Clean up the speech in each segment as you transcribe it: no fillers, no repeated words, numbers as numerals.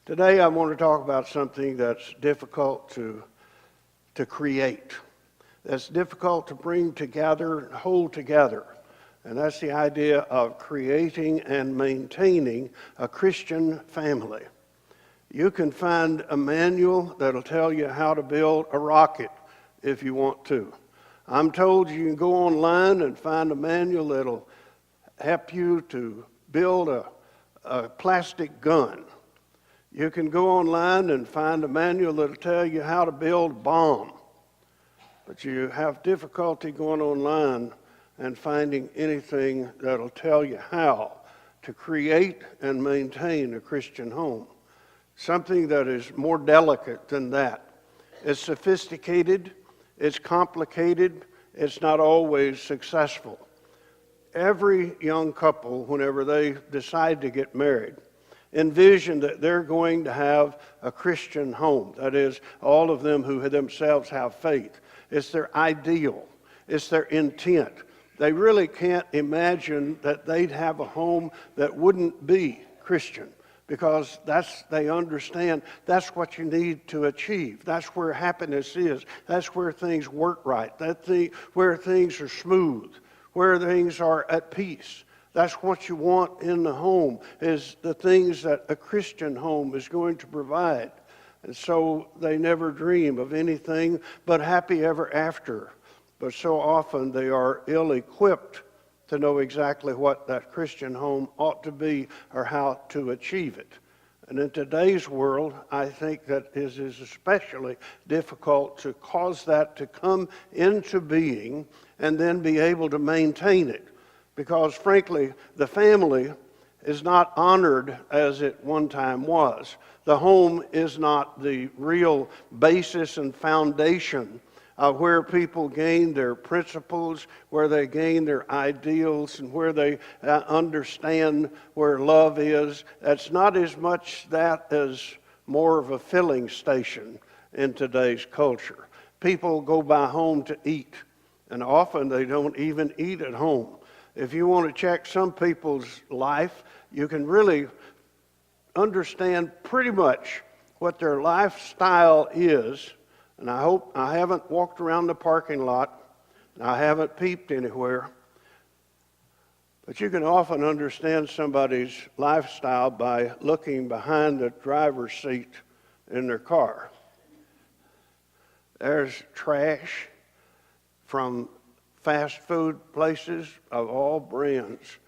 Today I want to talk about something that's difficult to create, that's difficult to bring together and hold together. And that's the idea of creating and maintaining a Christian family. You can find a manual that'll tell you how to build a rocket if you want to. I'm told you can go online and find a manual that'll help you to build a plastic gun. You can go online and find a manual that'll tell you how to build a bomb. But you have difficulty going online and finding anything that'll tell you how to create and maintain a Christian home. Something that is more delicate than that. It's sophisticated, it's complicated, it's not always successful. Every young couple, whenever they decide to get married, envision that they're going to have a Christian home. That is, all of them who themselves have faith. It's their ideal. It's their intent. They really can't imagine that they'd have a home that wouldn't be Christian, because they understand that's what you need to achieve. That's where happiness is. That's where things work right. Where things are smooth, where things are at peace. That's what you want in the home, is the things that a Christian home is going to provide. And so they never dream of anything but happy ever after. But so often they are ill-equipped to know exactly what that Christian home ought to be or how to achieve it. And in today's world, I think that it is especially difficult to cause that to come into being and then be able to maintain it. Because frankly, the family is not honored as it one time was. The home is not the real basis and foundation where people gain their principles, where they gain their ideals, and where they understand where love is. That's not as much that as more of a filling station in today's culture. People go by home to eat, and often they don't even eat at home. If you want to check some people's life, you can really understand pretty much what their lifestyle is. And I hope I haven't walked around the parking lot, and I haven't peeped anywhere. But you can often understand somebody's lifestyle by looking behind the driver's seat in their car. There's trash from fast food places of all brands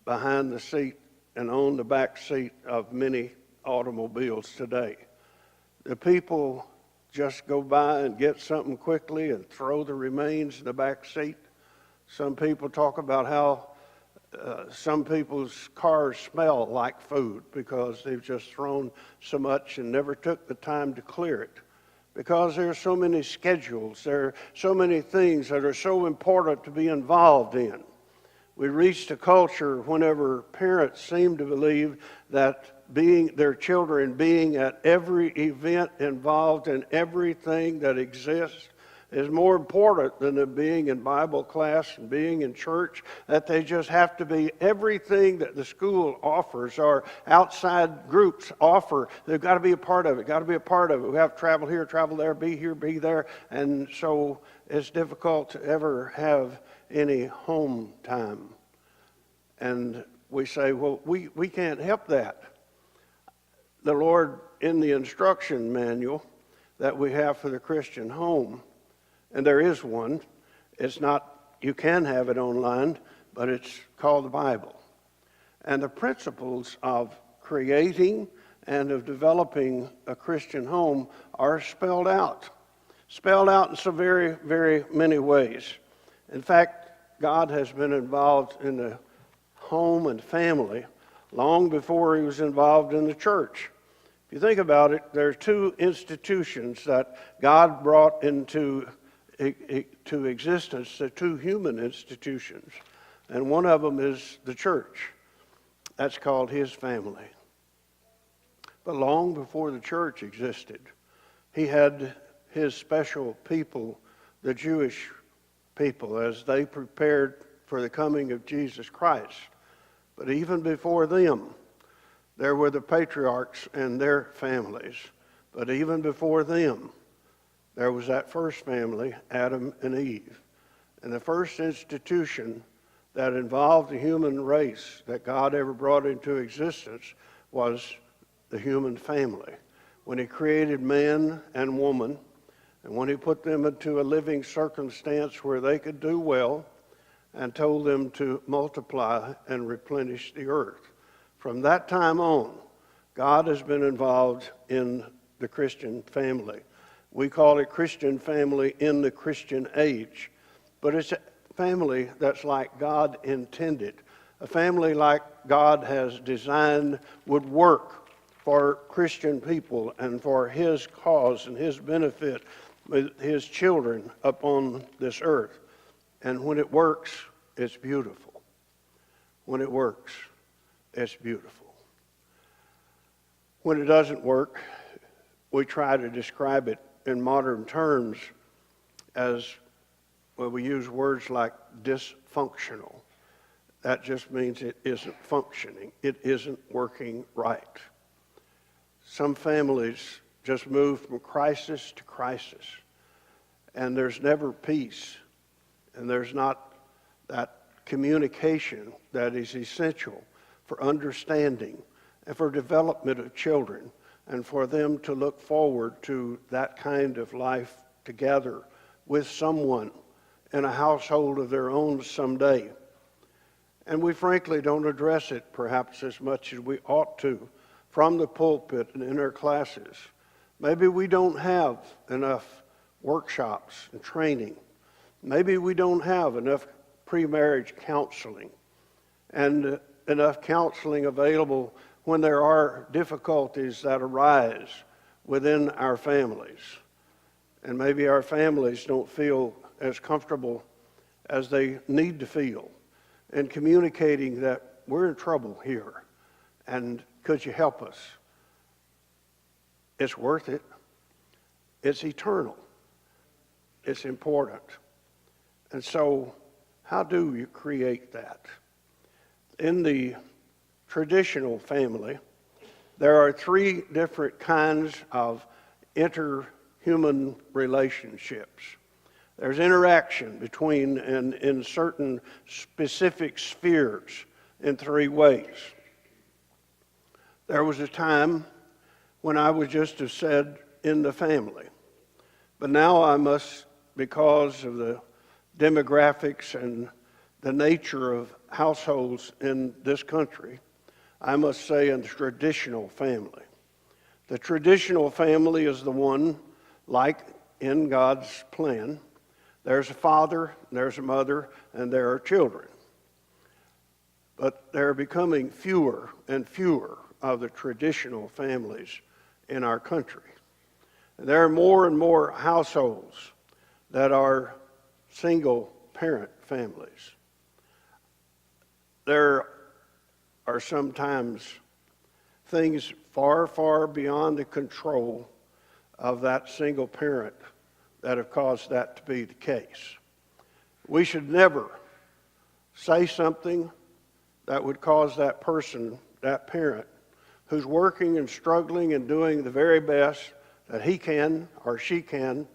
behind the seat and on the back seat of many automobiles today. The people just go by and get something quickly and throw the remains in the back seat. Some people talk about how some people's cars smell like food because they've just thrown so much and never took the time to clear it. Because there are so many schedules, there are so many things that are so important to be involved in. We reached a culture whenever parents seem to believe that their children being at every event involved in everything that exists is more important than them being in Bible class and being in church, that they just have to be everything that the school offers or outside groups offer. They've got to be a part of it, got to be a part of it. We have to travel here, travel there, be here, be there. And so it's difficult to ever have any home time. And we say, well, we can't help that. The Lord, in the instruction manual that we have for the Christian home, and there is one. It's not, you can have it online, but it's called the Bible. And the principles of creating and of developing a Christian home are spelled out in so very, very many ways. In fact, God has been involved in the home and family long before he was involved in the church. If you think about it, there are two institutions that God brought into existence, the two human institutions, and one of them is the church. That's called his family. But long before the church existed, he had his special people, the Jewish people, as they prepared for the coming of Jesus Christ. But even before them, there were the patriarchs and their families. But even before them, there was that first family, Adam and Eve. And the first institution that involved the human race that God ever brought into existence was the human family. When he created man and woman, and when he put them into a living circumstance where they could do well, and told them to multiply and replenish the earth. From that time on, God has been involved in the Christian family. We call it Christian family in the Christian age, but it's a family that's like God intended, a family like God has designed would work for Christian people and for his cause and his benefit with his children upon this earth. And when it works, it's beautiful. When it works, it's beautiful. When it doesn't work, we try to describe it in modern terms as, well, we use words like dysfunctional. That just means it isn't functioning. It isn't working right. Some families just move from crisis to crisis, and there's never peace, and there's not that communication that is essential for understanding and for development of children, and for them to look forward to that kind of life together with someone in a household of their own someday. And we frankly don't address it perhaps as much as we ought to from the pulpit and in our classes. Maybe we don't have enough workshops and training. Maybe we don't have enough pre-marriage counseling and enough counseling available when there are difficulties that arise within our families. And maybe our families don't feel as comfortable as they need to feel in communicating that we're in trouble here and could you help us? It's worth it. It's eternal. It's important. And so, how do you create that? In the traditional family, there are three different kinds of interhuman relationships. There's interaction between and in certain specific spheres in three ways. There was a time when I would just have said in the family, but now I must, because of the demographics and the nature of households in this country, I must say in the traditional family. The traditional family is the one, like in God's plan, there's a father, there's a mother, and there are children. But there are becoming fewer and fewer of the traditional families in our country. And there are more and more households that are single-parent families. There are sometimes things far, far beyond the control of that single parent that have caused that to be the case. We should never say something that would cause that person, that parent, who's working and struggling and doing the very best that he can or she can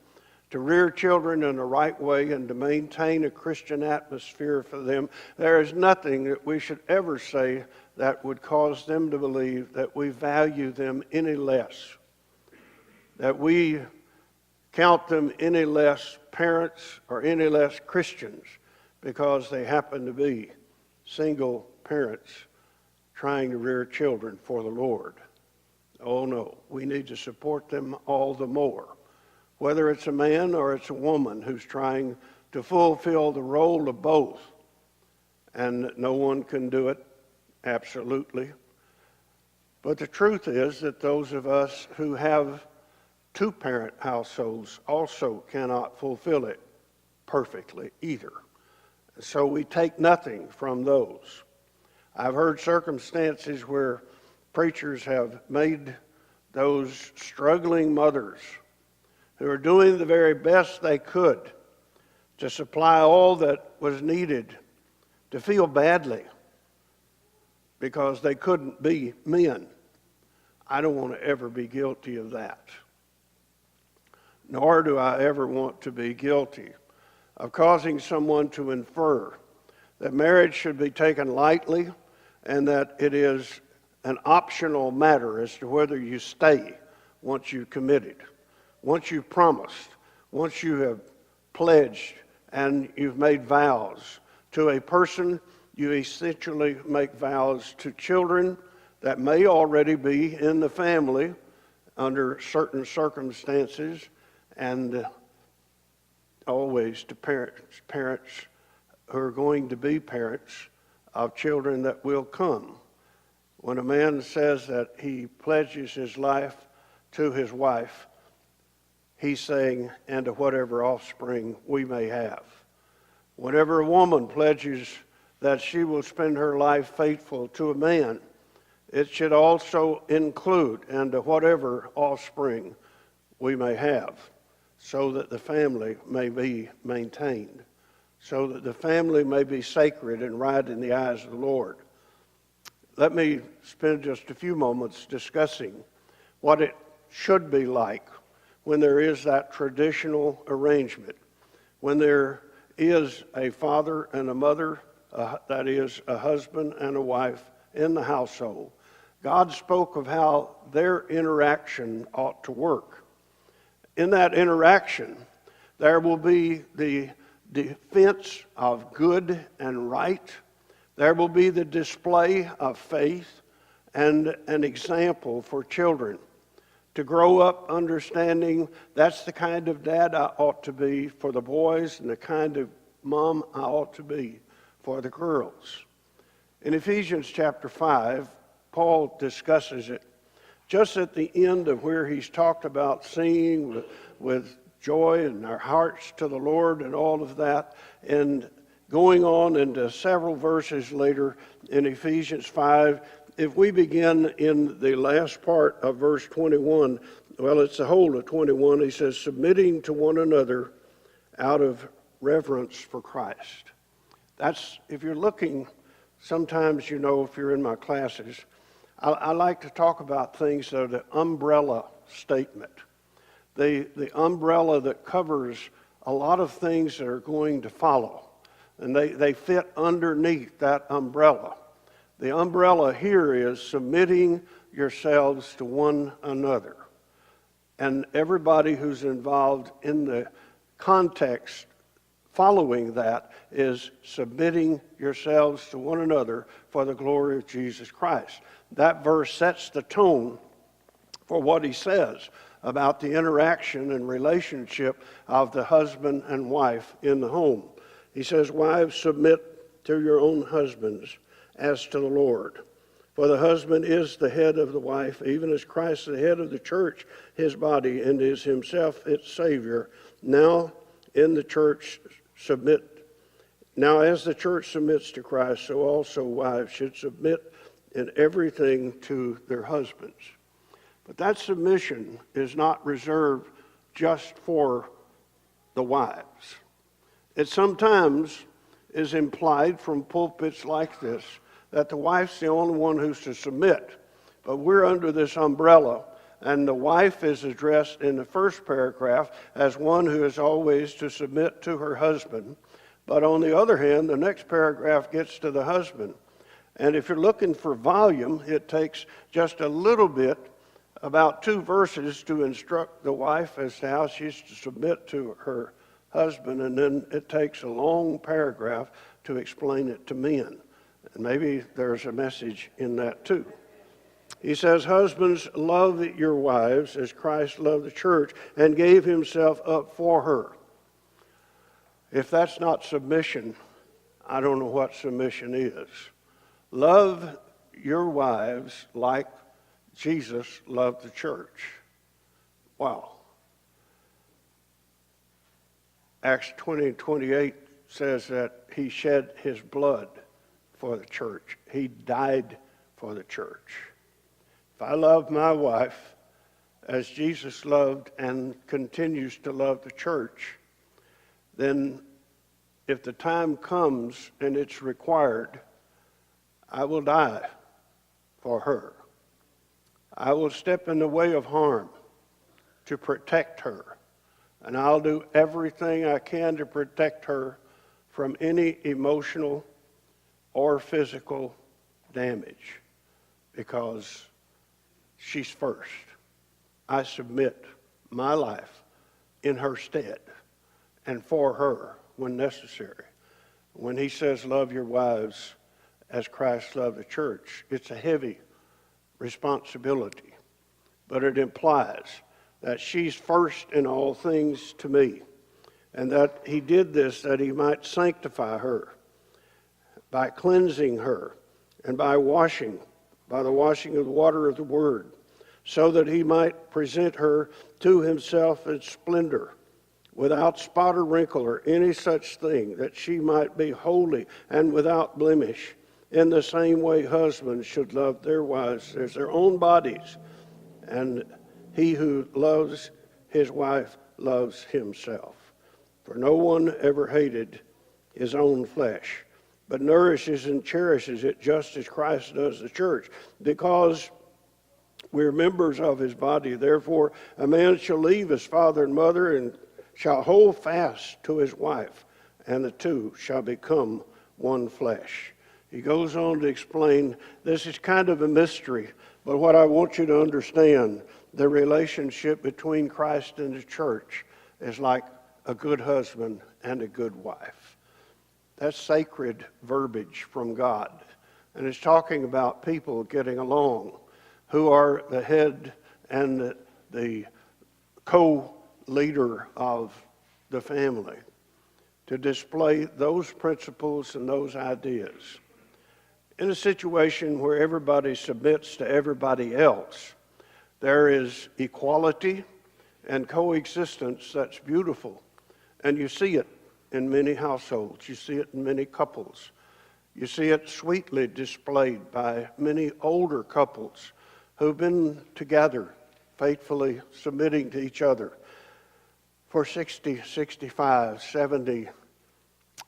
to rear children in the right way and to maintain a Christian atmosphere for them. There is nothing that we should ever say that would cause them to believe that we value them any less, that we count them any less parents or any less Christians because they happen to be single parents trying to rear children for the Lord. Oh no, we need to support them all the more. Whether it's a man or it's a woman who's trying to fulfill the role of both. And no one can do it, absolutely. But the truth is that those of us who have two-parent households also cannot fulfill it perfectly either. So we take nothing from those. I've heard circumstances where preachers have made those struggling mothers who are doing the very best they could to supply all that was needed to feel badly because they couldn't be men I don't want to ever be guilty of that. Nor do I ever want to be guilty of causing someone to infer that marriage should be taken lightly and that it is an optional matter as to whether you stay once you've committed, once you've promised, once you have pledged and you've made vows. To a person, you essentially make vows to children that may already be in the family under certain circumstances, and always to parents who are going to be parents of children that will come. When a man says that he pledges his life to his wife, he's saying, and to whatever offspring we may have. Whenever a woman pledges that she will spend her life faithful to a man, it should also include, and to whatever offspring we may have, so that the family may be maintained, so that the family may be sacred and right in the eyes of the Lord. Let me spend just a few moments discussing what it should be like when there is that traditional arrangement, when there is a father and a mother, that is, a husband and a wife in the household. God spoke of how their interaction ought to work. In that interaction, there will be the defense of good and right. There will be the display of faith and an example for children to grow up understanding that's the kind of dad I ought to be for the boys and the kind of mom I ought to be for the girls. In Ephesians chapter 5, Paul discusses it just at the end of where he's talked about singing with joy in our hearts to the Lord and all of that, and going on into several verses later in Ephesians 5. If we begin in the last part of verse 21, well, it's the whole of 21, he says, submitting to one another out of reverence for Christ. That's, if you're looking, sometimes, if you're in my classes, I like to talk about things that are the umbrella statement, the umbrella that covers a lot of things that are going to follow, and they fit underneath that umbrella. The umbrella here is submitting yourselves to one another, and everybody who's involved in the context following that is submitting yourselves to one another for the glory of Jesus Christ. That verse sets the tone for what he says about the interaction and relationship of the husband and wife in the home. He says, wives, submit to your own husbands as to the Lord. For the husband is the head of the wife, even as Christ is the head of the church, his body, and is himself its Savior. Now as the church submits to Christ, so also wives should submit in everything to their husbands. But that submission is not reserved just for the wives. It sometimes is implied from pulpits like this that the wife's the only one who's to submit. But we're under this umbrella, and the wife is addressed in the first paragraph as one who is always to submit to her husband. But on the other hand, the next paragraph gets to the husband. And if you're looking for volume, it takes just a little bit, about 2 verses, to instruct the wife as to how she's to submit to her husband, and then it takes a long paragraph to explain it to men. And maybe there's a message in that too. He says, husbands, love your wives as Christ loved the church and gave himself up for her. If that's not submission, I don't know what submission is. Love your wives like Jesus loved the church. Wow. Acts 20:28 says that he shed his blood for the church. He died for the church. If I love my wife as Jesus loved and continues to love the church, then if the time comes and it's required, I will die for her. I will step in the way of harm to protect her, and I'll do everything I can to protect her from any emotional or physical damage, because she's first. I submit my life in her stead and for her when necessary. When he says, love your wives as Christ loved the church, it's a heavy responsibility, but it implies that she's first in all things to me, and that he did this that he might sanctify her by cleansing her and by the washing of the water of the word, so that he might present her to himself in splendor, without spot or wrinkle or any such thing, that she might be holy and without blemish. In the same way, husbands should love their wives as their own bodies, and he who loves his wife loves himself. For no one ever hated his own flesh, but nourishes and cherishes it, just as Christ does the church, because we're members of his body. Therefore, a man shall leave his father and mother and shall hold fast to his wife, and the two shall become one flesh. He goes on to explain, this is kind of a mystery, but what I want you to understand, the relationship between Christ and the church is like a good husband and a good wife. That's sacred verbiage from God. And it's talking about people getting along, who are the head and the co-leader of the family, to display those principles and those ideas. In a situation where everybody submits to everybody else, there is equality and coexistence that's beautiful. And you see it in many households. You see it in many couples. You see it sweetly displayed by many older couples who've been together, faithfully submitting to each other for 60, 65, 70.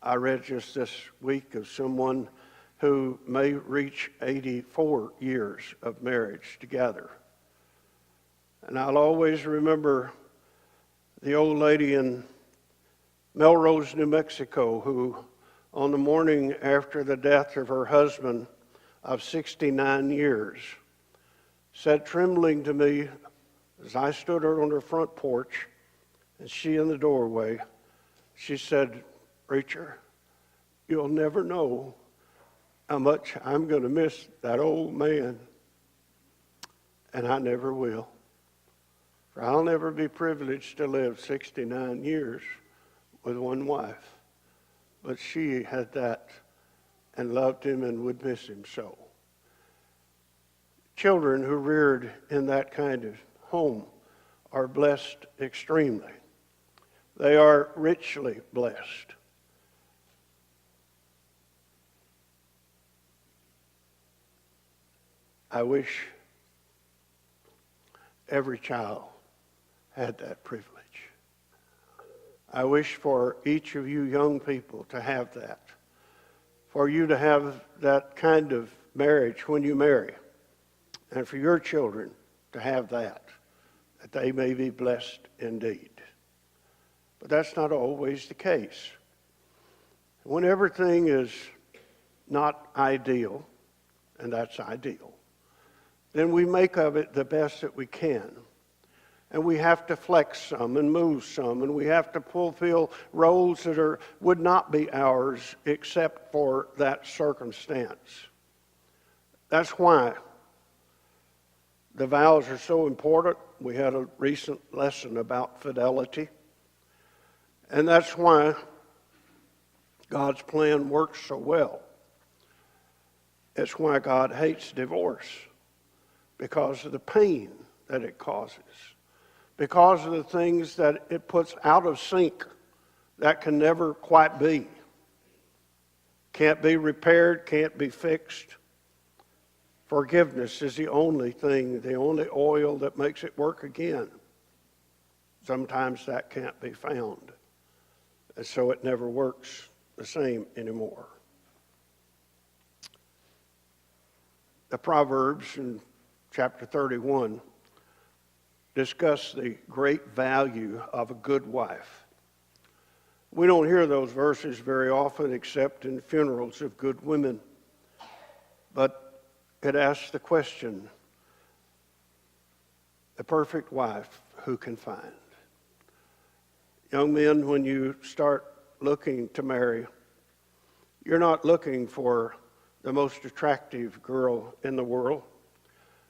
I read just this week of someone who may reach 84 years of marriage together. And I'll always remember the old lady in Melrose, New Mexico, who on the morning after the death of her husband of 69 years said trembling to me as I stood on her front porch and she in the doorway, she said, "Preacher, you'll never know how much I'm going to miss that old man, and I never will. For I'll never be privileged to live 69 years with one wife." But she had that and loved him and would miss him so. Children who reared in that kind of home are blessed extremely. They are richly blessed. I wish every child had that privilege. I wish for each of you young people to have that, for you to have that kind of marriage when you marry, and for your children to have that they may be blessed indeed. But that's not always the case. When everything is not ideal, and that's ideal, then we make of it the best that we can. And we have to flex some and move some, and we have to fulfill roles that would not be ours except for that circumstance. That's why the vows are so important. We had a recent lesson about fidelity. And that's why God's plan works so well. It's why God hates divorce, because of the pain that it causes, because of the things that it puts out of sync that can never quite be. Can't be repaired, can't be fixed. Forgiveness is the only thing, the only oil that makes it work again. Sometimes that can't be found, and so it never works the same anymore. The Proverbs in chapter 31, discuss the great value of a good wife. We don't hear those verses very often except in funerals of good women. But it asks the question, the perfect wife, who can find? Young men, when you start looking to marry, you're not looking for the most attractive girl in the world.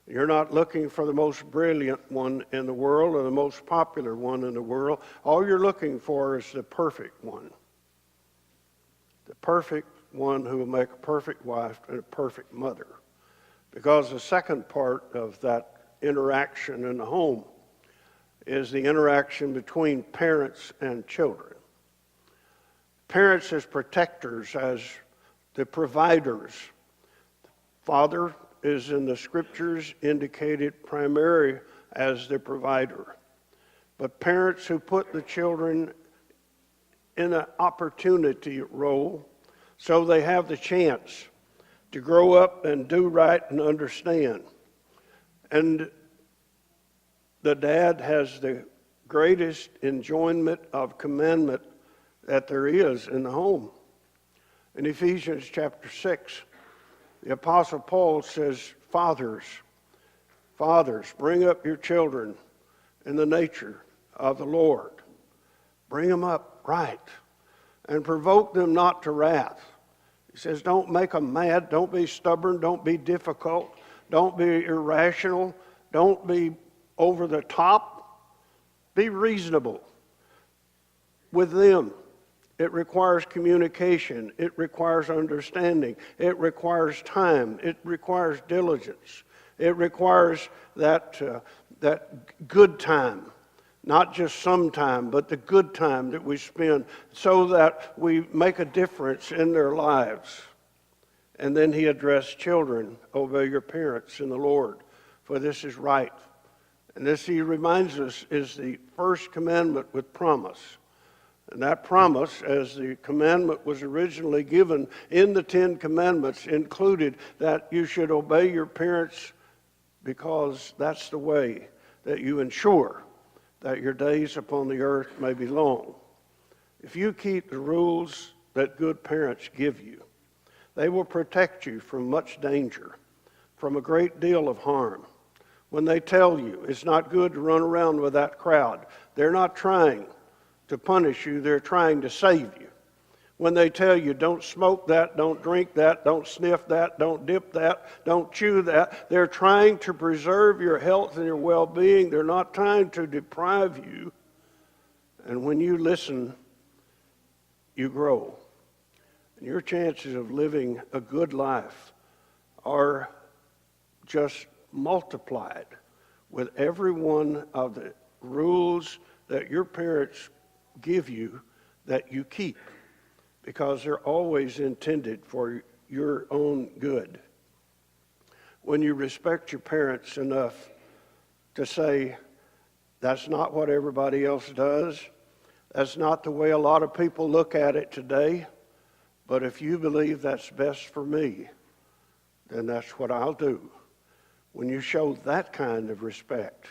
You're not looking for the most brilliant one in the world or the most popular one in the world. All you're looking for is the perfect one. The perfect one who will make a perfect wife and a perfect mother. Because the second part of that interaction in the home is the interaction between parents and children. Parents as protectors, as the providers. Father is in the scriptures indicated primarily as the provider. But parents who put the children in an opportunity role so they have the chance to grow up and do right and understand. And the dad has the greatest enjoyment of commandment that there is in the home. In Ephesians chapter 6, the Apostle Paul says, fathers, bring up your children in the nature of the Lord. Bring them up right and provoke them not to wrath. He says, don't make them mad. Don't be stubborn. Don't be difficult. Don't be irrational. Don't be over the top. Be reasonable with them. It requires communication. It requires understanding. It requires time. It requires diligence. It requires that good time, not just some time, but the good time that we spend so that we make a difference in their lives. And then he addressed children, obey your parents in the Lord, for this is right. And this, he reminds us, is the first commandment with promise. And that promise, as the commandment was originally given in the Ten Commandments, included that you should obey your parents because that's the way that you ensure that your days upon the earth may be long. If you keep the rules that good parents give you, they will protect you from much danger, from a great deal of harm. When they tell you it's not good to run around with that crowd, they're not trying to punish you, they're trying to save you. When they tell you don't smoke that, don't drink that, don't sniff that, don't dip that, don't chew that, they're trying to preserve your health and your well-being. They're not trying to deprive you. And when you listen, you grow. And your chances of living a good life are just multiplied with every one of the rules that your parents give you that you keep, because they're always intended for your own good. When you respect your parents enough to say, that's not what everybody else does, that's not the way a lot of people look at it today, but if you believe that's best for me, then that's what I'll do. When you show that kind of respect,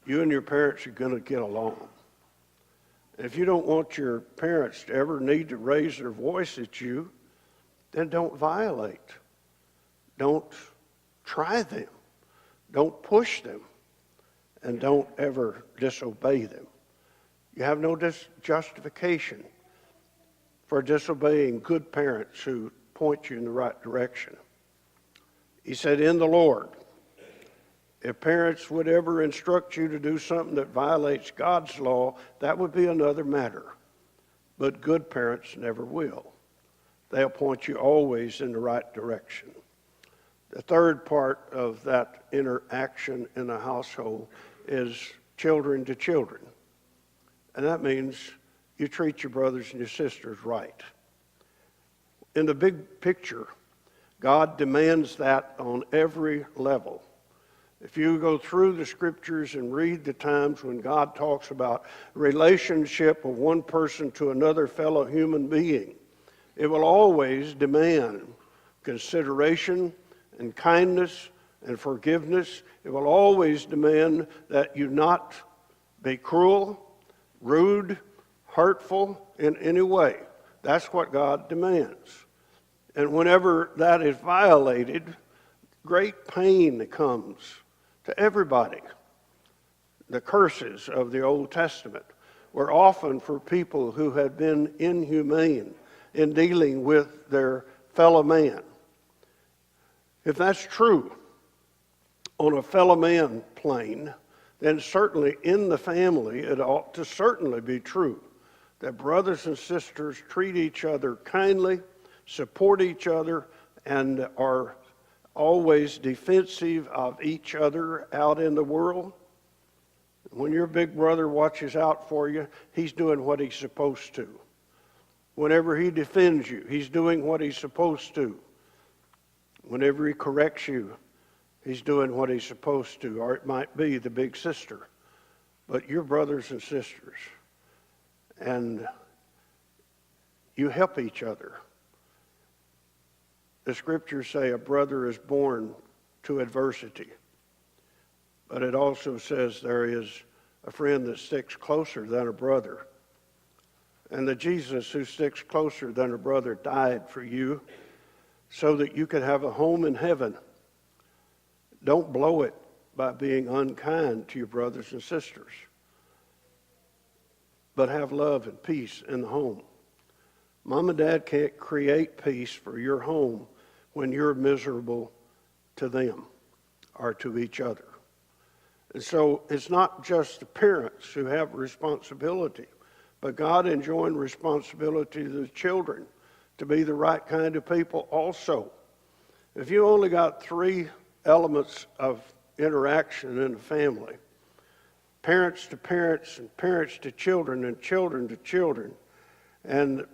you and your parents are going to get along. If you don't want your parents to ever need to raise their voice at you, then don't violate. Don't try them. Don't push them. And don't ever disobey them. You have no justification for disobeying good parents who point you in the right direction. He said, in the Lord. If parents would ever instruct you to do something that violates God's law, that would be another matter. But good parents never will. They'll point you always in the right direction. The third part of that interaction in a household is children to children. And that means you treat your brothers and your sisters right. In the big picture, God demands that on every level. If you go through the scriptures and read the times when God talks about relationship of one person to another fellow human being, it will always demand consideration and kindness and forgiveness. It will always demand that you not be cruel, rude, hurtful in any way. That's what God demands. And whenever that is violated, great pain comes to everybody. The curses of the Old Testament were often for people who had been inhumane in dealing with their fellow man. If that's true on a fellow man plane, then certainly in the family it ought to certainly be true that brothers and sisters treat each other kindly, support each other, and are always defensive of each other out in the world. When your big brother watches out for you, he's doing what he's supposed to. Whenever he defends you, he's doing what he's supposed to. Whenever he corrects you, he's doing what he's supposed to. Or it might be the big sister, but you're brothers and sisters. And you help each other. The scriptures say a brother is born to adversity. But it also says there is a friend that sticks closer than a brother. And the Jesus who sticks closer than a brother died for you so that you could have a home in heaven. Don't blow it by being unkind to your brothers and sisters, but have love and peace in the home. Mom and Dad can't create peace for your home when you're miserable to them or to each other. And so it's not just the parents who have responsibility, but God enjoined responsibility to the children to be the right kind of people also. If you only got 3 elements of interaction in a family, parents to parents and parents to children and children to children, and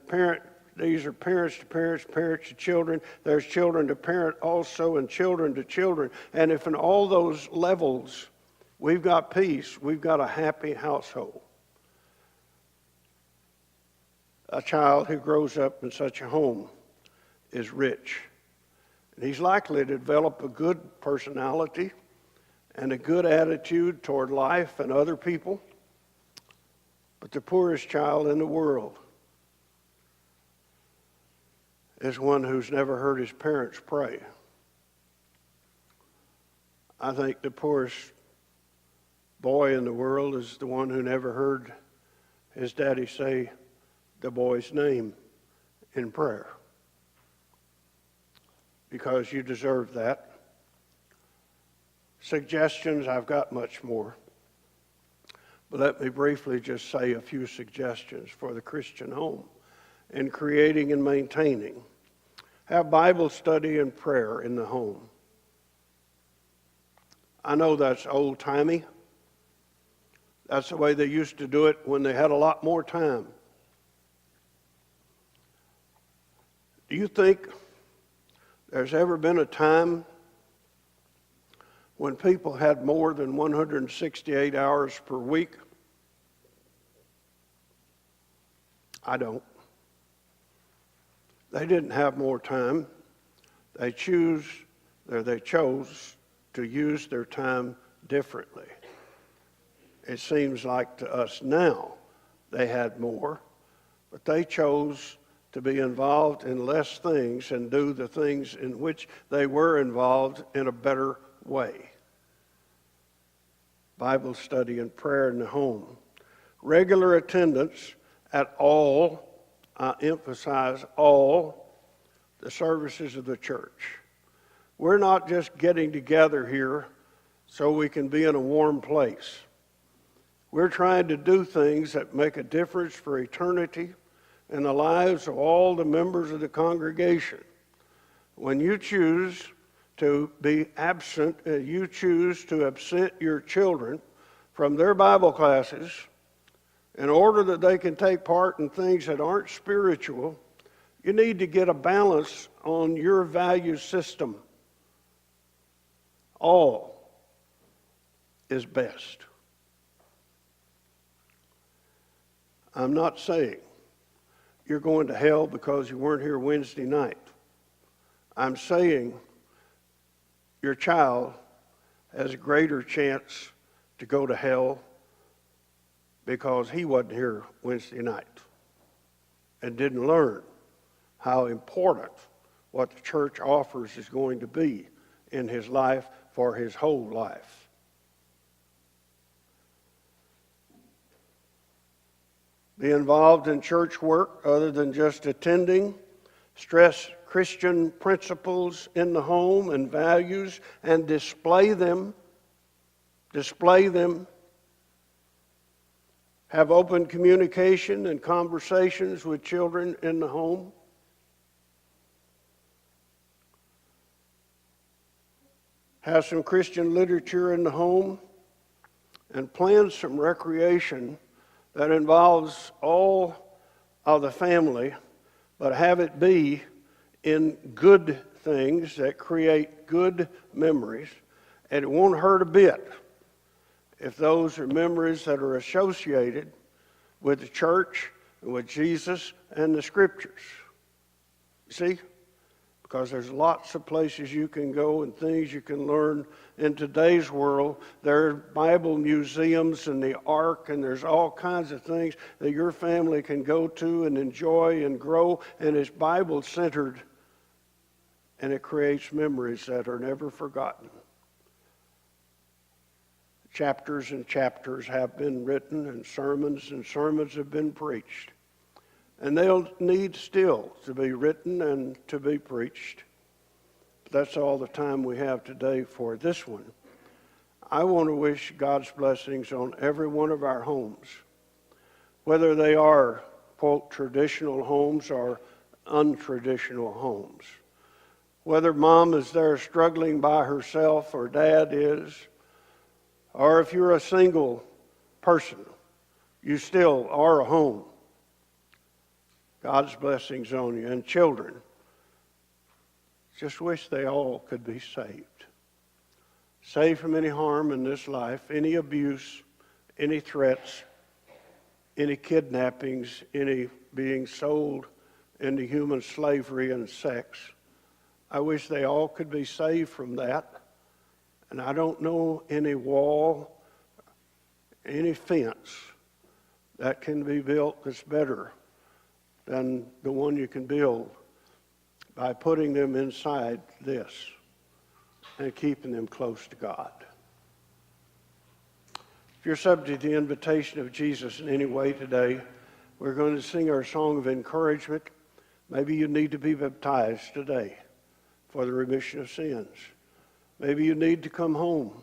these are parents to parents, parents to children. There's children to parent also, and children to children. And if in all those levels we've got peace, we've got a happy household. A child who grows up in such a home is rich. And he's likely to develop a good personality and a good attitude toward life and other people. But the poorest child in the world is one who's never heard his parents pray. I think the poorest boy in the world is the one who never heard his daddy say the boy's name in prayer. Because you deserve that. Suggestions, I've got much more. But let me briefly just say a few suggestions for the Christian home in creating and maintaining. Have Bible study and prayer in the home. I know that's old-timey. That's the way they used to do it when they had a lot more time. Do you think there's ever been a time when people had more than 168 hours per week? I don't. They didn't have more time. They chose to use their time differently. It seems like to us now they had more, but they chose to be involved in less things and do the things in which they were involved in a better way. Bible study and prayer in the home. Regular attendance at all, I emphasize all, the services of the church. We're not just getting together here so we can be in a warm place. We're trying to do things that make a difference for eternity in the lives of all the members of the congregation. When you choose to be absent, you choose to absent your children from their Bible classes in order that they can take part in things that aren't spiritual, you need to get a balance on your value system. All is best. I'm not saying you're going to hell because you weren't here Wednesday night. I'm saying your child has a greater chance to go to hell because he wasn't here Wednesday night and didn't learn how important what the church offers is going to be in his life for his whole life. Be involved in church work other than just attending. Stress Christian principles in the home and values and display them. Display them. Have open communication and conversations with children in the home. Have some Christian literature in the home and plan some recreation that involves all of the family, but have it be in good things that create good memories. And it won't hurt a bit if those are memories that are associated with the church and with Jesus and the Scriptures. See? Because there's lots of places you can go and things you can learn in today's world. There are Bible museums and the Ark, and there's all kinds of things that your family can go to and enjoy and grow, and it's Bible-centered, and it creates memories that are never forgotten. Chapters and chapters have been written, and sermons have been preached. And they'll need still to be written and to be preached. That's all the time we have today for this one. I want to wish God's blessings on every one of our homes, whether they are, quote, traditional homes or untraditional homes. Whether mom is there struggling by herself or dad is, or if you're a single person, you still are a home. God's blessings on you. And children, just wish they all could be saved. Saved from any harm in this life, any abuse, any threats, any kidnappings, any being sold into human slavery and sex. I wish they all could be saved from that. And I don't know any wall, any fence that can be built that's better than the one you can build by putting them inside this and keeping them close to God. If you're subject to the invitation of Jesus in any way today, we're going to sing our song of encouragement. Maybe you need to be baptized today for the remission of sins. Maybe you need to come home.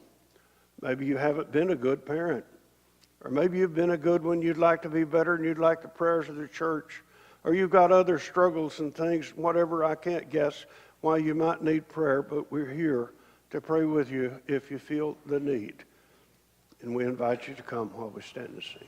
Maybe you haven't been a good parent. Or maybe you've been a good one, you'd like to be better, and you'd like the prayers of the church. Or you've got other struggles and things, whatever, I can't guess why you might need prayer, but we're here to pray with you if you feel the need. And we invite you to come while we stand and sing.